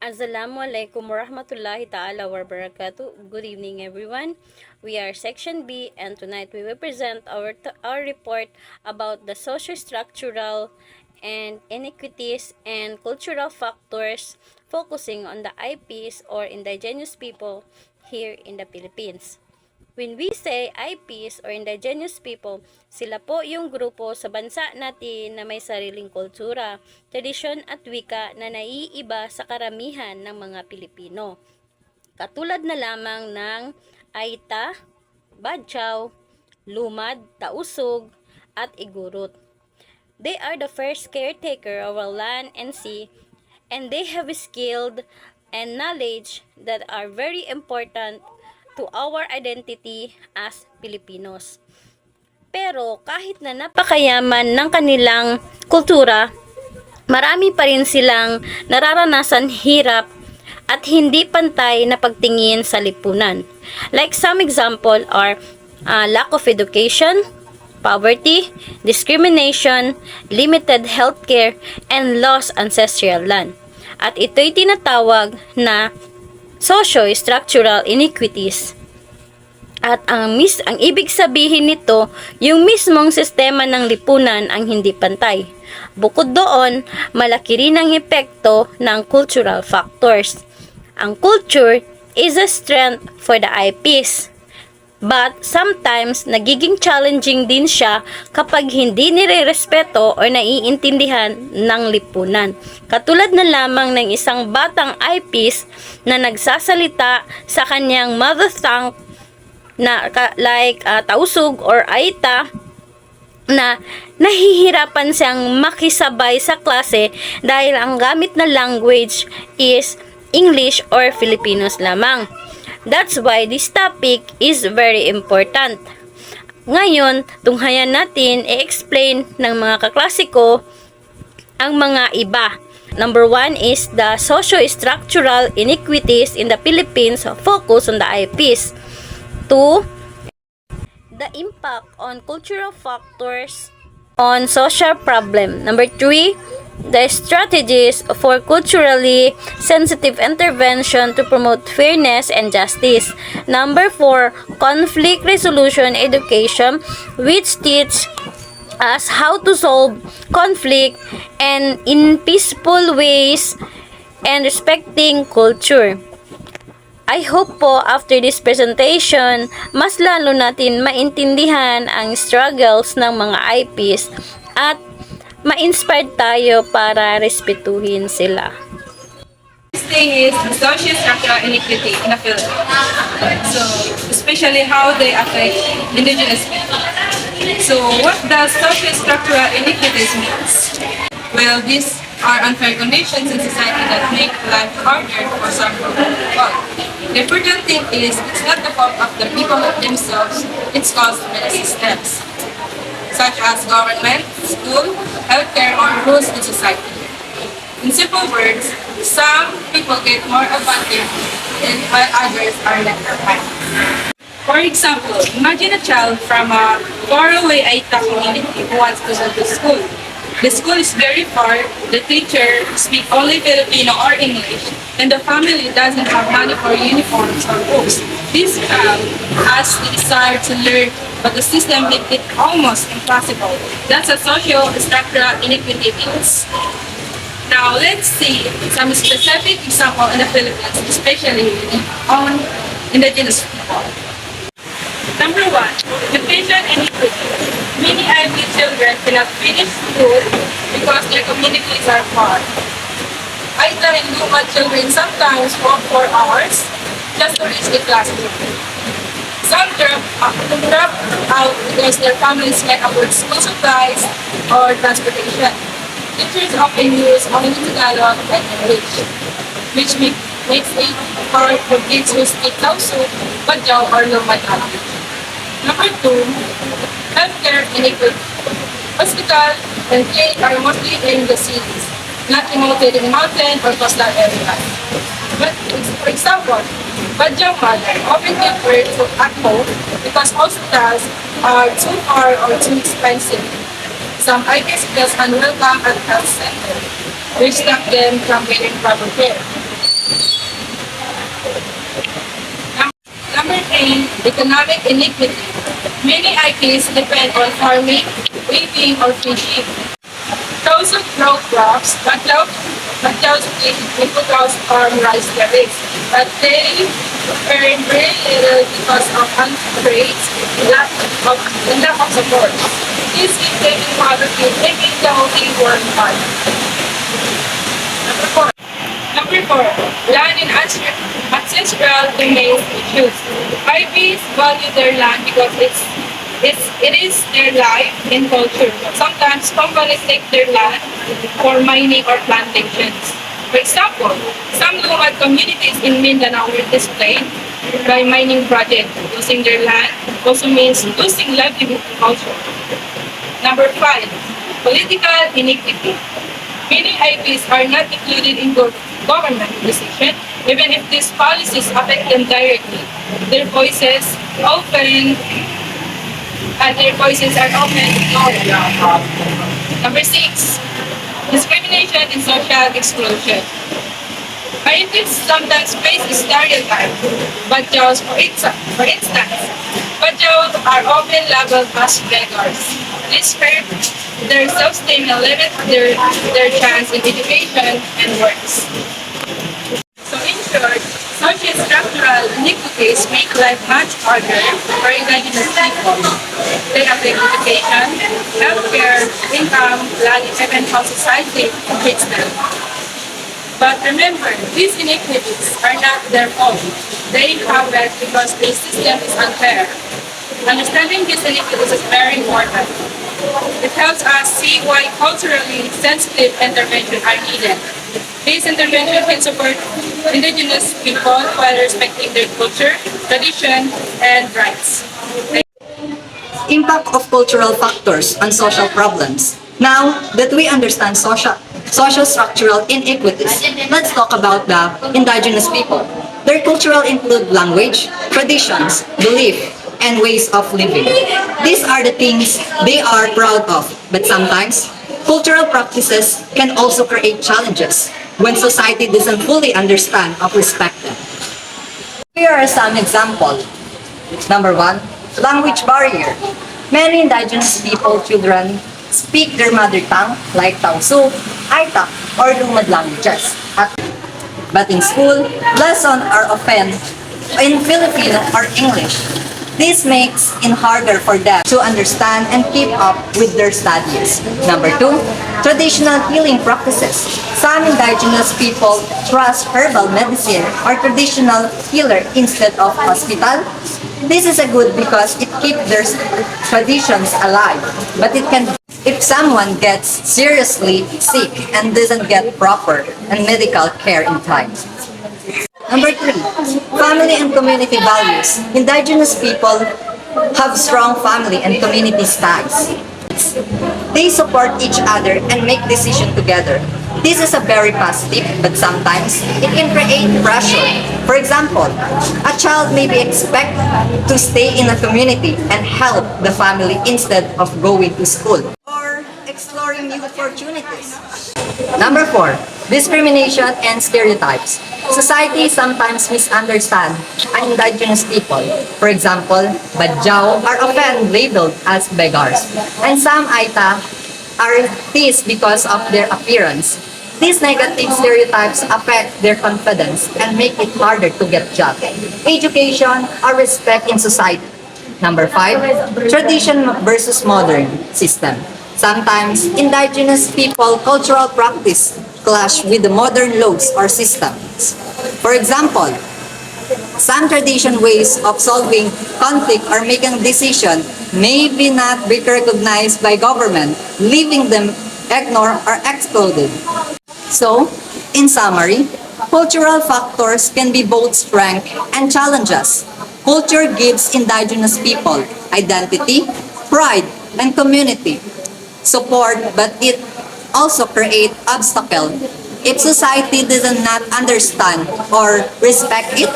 Assalamualaikum warahmatullahi ta'ala wabarakatuh. Good evening everyone. We are section B and tonight we will present our report about the socio-structural and inequities and cultural factors focusing on the IPs or indigenous people here in the Philippines. When we say IPs or indigenous people, sila po yung grupo sa bansa natin na may sariling kultura, tradisyon at wika na naiiba sa karamihan ng mga Pilipino. Katulad na lamang ng Aita, Badyaw, Lumad, Tausug, at Igurut. They are the first caretaker of our land and sea, and they have skilled and knowledge that are very important to our identity as Filipinos. Pero kahit na napakayaman ng kanilang kultura, marami pa rin silang nararanasan hirap at hindi pantay na pagtingin sa lipunan. Like some example are lack of education, poverty, discrimination, limited healthcare, and lost ancestral land. At ito'y tinatawag na socio-structural inequities. At ang ibig sabihin nito, yung mismong sistema ng lipunan ang hindi pantay. Bukod doon, malaki rin ang epekto ng cultural factors. Ang culture is a strength for the IPs. But sometimes, nagiging challenging din siya kapag hindi nirerespeto o naiintindihan ng lipunan. Katulad na lamang ng isang batang IPs na nagsasalita sa kanyang mother tongue na Tausug or Aita na nahihirapan siyang makisabay sa klase dahil ang gamit na language is English or Filipinos lamang. That's why this topic is very important. Ngayon, tunghayan natin i-explain ng mga kaklasiko ang mga iba. Number 1 is the socio-structural inequities in the Philippines focus on the IPs. 2, the impact on cultural factors on social problem. Number 3, the strategies for culturally sensitive intervention to promote fairness and justice. Number 4, conflict resolution education, which teach us how to solve conflict and in peaceful ways and respecting culture. I hope po after this presentation, mas lalo natin maintindihan ang struggles ng mga IPs at ma-inspired tayo para respetuhin sila. This thing is socio-structural inequity in the Philippines. So, especially how they affect indigenous people. So, what does socio-structural inequities means? Well, these are unfair conditions in society that make life harder for some people. The important thing is, it's not the fault of the people themselves, it's caused by the systems, such as government, school, healthcare, or rules in society. In simple words, some people get more advantage and while others are left behind. For example, imagine a child from a faraway Aita community who wants to go to school. The school is very far, the teacher speaks only Filipino or English, and the family doesn't have money for uniforms or books. This child has the desire to learn, but the system makes it almost impossible. That's a socio-structural inequity means. Now, let's see some specific examples in the Philippines, especially on indigenous people. Number 1, education inequity. Many IB children cannot finish school because their communities are far. Aita and Luma children sometimes walk for hours just to reach the classroom. Some drop out because their families can't afford school supplies or transportation. Teachers often use only Tagalog and English, which makes it hard for kids who speak Tausug, Badyaw, or Lumad language. Number 2, healthcare inequity. Hospital and clinic are mostly in the cities, not remote in mountain or coastal areas. But for example, Badyaw mother often give birth at home because hospitals are too far or too expensive. Some IPs feels unwelcome at health center, which stop them from getting proper care. Economic inequity. Many IPs depend on farming, weaving, or fishing. Those who grow crops, but those who farm rice terrace. But they earn very little because of untrades, and lack of support. This is making poverty, making the whole thing work hard. Number four. Number four, land in ancestral domains issues. IPs value their land because it is their life and culture. Sometimes companies take their land for mining or plantations. For example, some nomad communities in Mindanao were displaced by mining projects. Losing their land also means losing livelihood and culture. Number five, political inequity. Many IPs are not included in government decision, even if these policies affect them directly. Their voices often are often ignored. Number six, discrimination and social exclusion. IPs sometimes face stereotypes, but for instance, Bajaws are often labeled as beggars. This hurts their self-esteem and limits their chance in education and works. So in short, socio-structural inequities make life much harder for indigenous people. They affect education, healthcare, income, land, and even how society treats them. But remember, these inequities are not their fault. They happen because the system is unfair. Understanding these inequities is very important. It helps us see why culturally sensitive interventions are needed. These interventions can support indigenous people while respecting their culture, tradition, and rights. Impact of cultural factors on social problems. Now that we understand socio-structural inequities, let's talk about the indigenous people. Their cultural include language, traditions, belief, and ways of living. These are the things they are proud of, but sometimes cultural practices can also create challenges when society doesn't fully understand or respect them. Here are some examples. Number one, language barrier. Many indigenous people children speak their mother tongue like Tausug, Aitak, or Lumad languages. But in school, lessons are often in Filipino or English. This makes it harder for them to understand and keep up with their studies. Number two, traditional healing practices. Some indigenous people trust herbal medicine or traditional healer instead of hospital. This is a good because it keeps their traditions alive, but it can if someone gets seriously sick and doesn't get proper and medical care in time. Number three, family and community values. Indigenous people have strong family and community ties. They support each other and make decisions together. This is a very positive, but sometimes it can create pressure. For example, a child may be expected to stay in a community and help the family instead of going to school or exploring new opportunities. Number four, discrimination and stereotypes. Society sometimes misunderstands indigenous people. For example, Badjao are often labeled as beggars, and some Aita are teased because of their appearance. These negative stereotypes affect their confidence and make it harder to get jobs. Education or respect in society. Number five, tradition versus modern system. Sometimes, indigenous people cultural practice clash with the modern laws or systems. For example, some tradition ways of solving conflict or making decision may be not be recognized by government, leaving them ignored or excluded. So, in summary, cultural factors can be both strengths and challenges. Culture gives indigenous people identity, pride, and community support, but it also creates obstacles if society does not understand or respect it.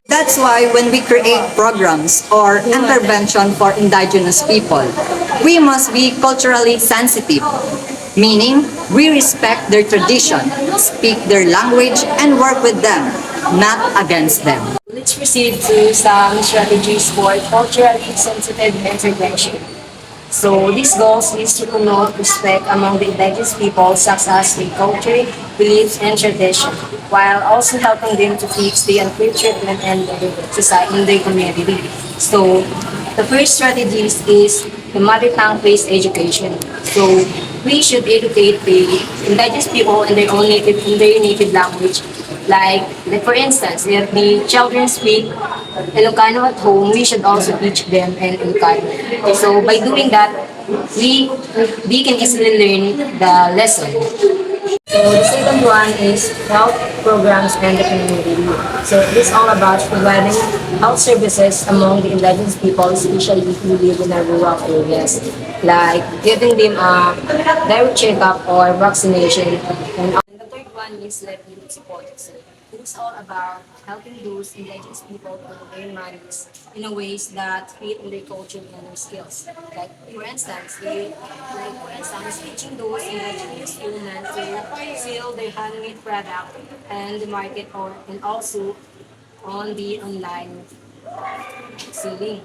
That's why when we create programs or intervention for indigenous people, we must be culturally sensitive, meaning we respect their tradition, speak their language, and work with them, not against them. Let's proceed to some strategies for culturally sensitive intervention. So these goals is to promote respect among the indigenous people such as their culture, beliefs, and tradition, while also helping them to fix the unfair treatment and the society in their community. So the first strategies is the mother tongue-based education. So we should educate the indigenous people in their native language. Like for instance, if the children speak Ilocano at home, we should also teach them in Ilocano. So by doing that, we we can easily learn the lesson. So the second one is health programs and the community. So it is all about providing health services among the indigenous people, especially who live in the rural areas, like giving them a direct checkup or vaccination. And the third one is livelihood support. So it is all about helping those indigenous people to earn money in a ways that fit in their culture and their skills. Like for instance, teaching those indigenous women to sell their handmade product and the market or and also on the online selling.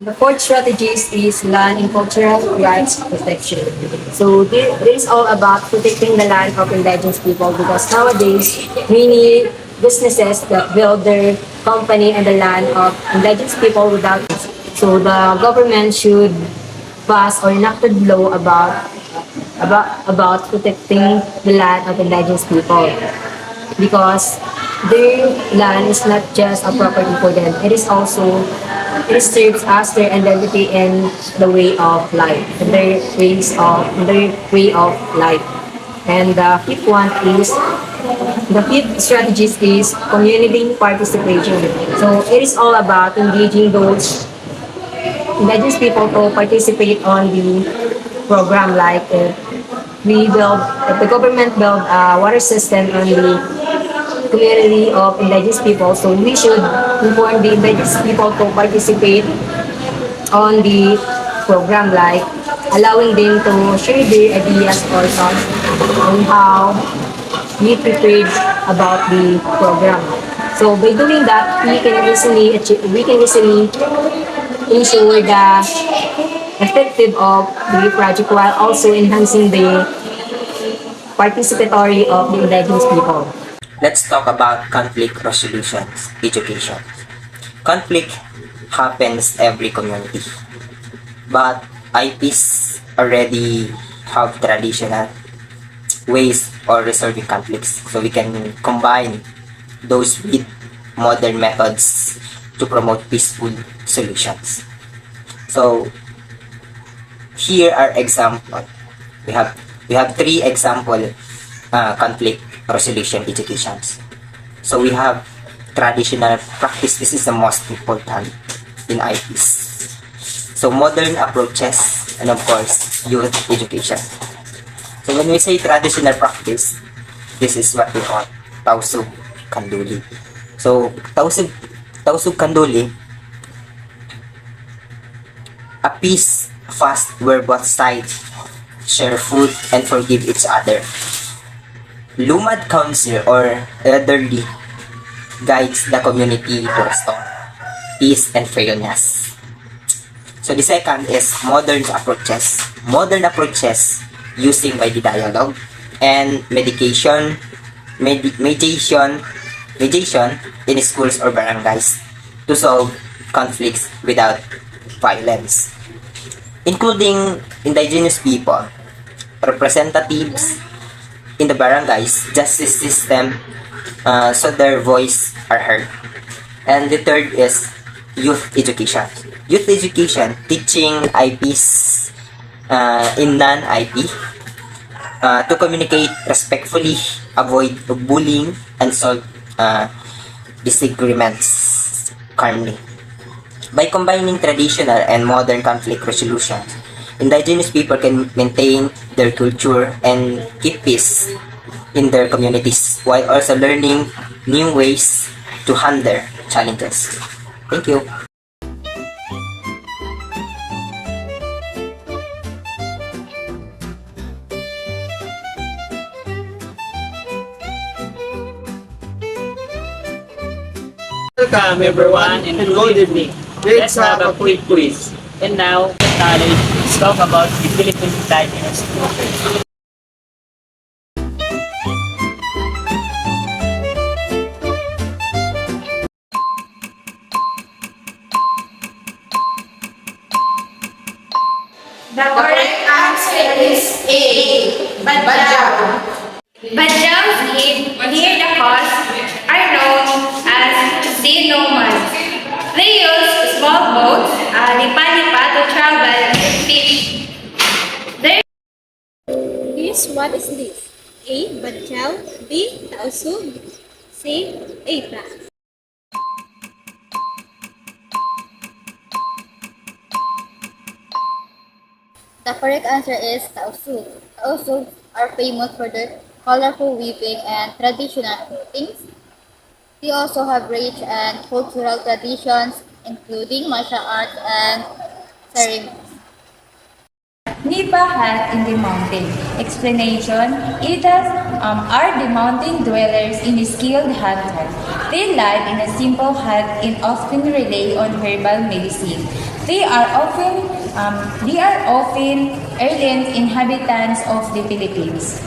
The fourth strategies is land and cultural rights protection. So this is all about protecting the land of indigenous people because nowadays many businesses that build their company and the land of indigenous people without. So the government should pass or enacted law about protecting the land of indigenous people because their land is not just a property for them. It serves as their identity and the way of life, and their way of life. And the fifth strategies is community participation. So it is all about engaging those indigenous people to participate on the program like if the government build a water system on the community of indigenous people, so we should inform the indigenous people to participate on the program, like allowing them to share their ideas or thoughts on how we prepared about the program. So by doing that, we can easily ensure the effective of the project while also enhancing the participatory of the indigenous people. Let's talk about conflict resolutions education. Conflict happens every community, but IPs already have traditional ways of resolving conflicts. So we can combine those with modern methods to promote peaceful solutions. So here are example. We have we have three example conflict resolution educations. So we have traditional practice. This is the most important in IPs. So modern approaches and of course youth education. So when we say traditional practice, this is what we call Tausug Kanduli. So Tausug Kanduli, a peace fast where both sides share food and forgive each other. Lumad counsel or elderly guides the community to restore peace and fairness. So the second is modern approaches. Modern approaches using by the dialogue and mediation in schools or barangays to solve conflicts without violence, including indigenous people, representatives in the barangays, justice system, so their voice are heard. And the third is youth education. Youth education, teaching IPs in non-IP to communicate respectfully, avoid bullying, and solve disagreements calmly. By combining traditional and modern conflict resolution, indigenous people can maintain their culture and keep peace in their communities while also learning new ways to handle challenges. Thank you. Welcome everyone and good evening. Let's have a quick quiz. And now, college, let's talk about the Philippine indigenous people. The correct answer is A. Badyaw. Badyaws live near the coast are known as sea nomads. They use small boats, lipa-lipa to travel and fish. What is this? A. Badyaw. B. Tausug. C. Apla. The correct answer is Tausug. Tausugs are famous for their colorful weaving and traditional cookings. They also have rich and cultural traditions, including martial arts and ceremonies. Nipa hut in the mountain. Explanation: Itas are the mountain dwellers in a skilled hunter. They live in a simple hut and often rely on herbal medicine. They are often early inhabitants of the Philippines.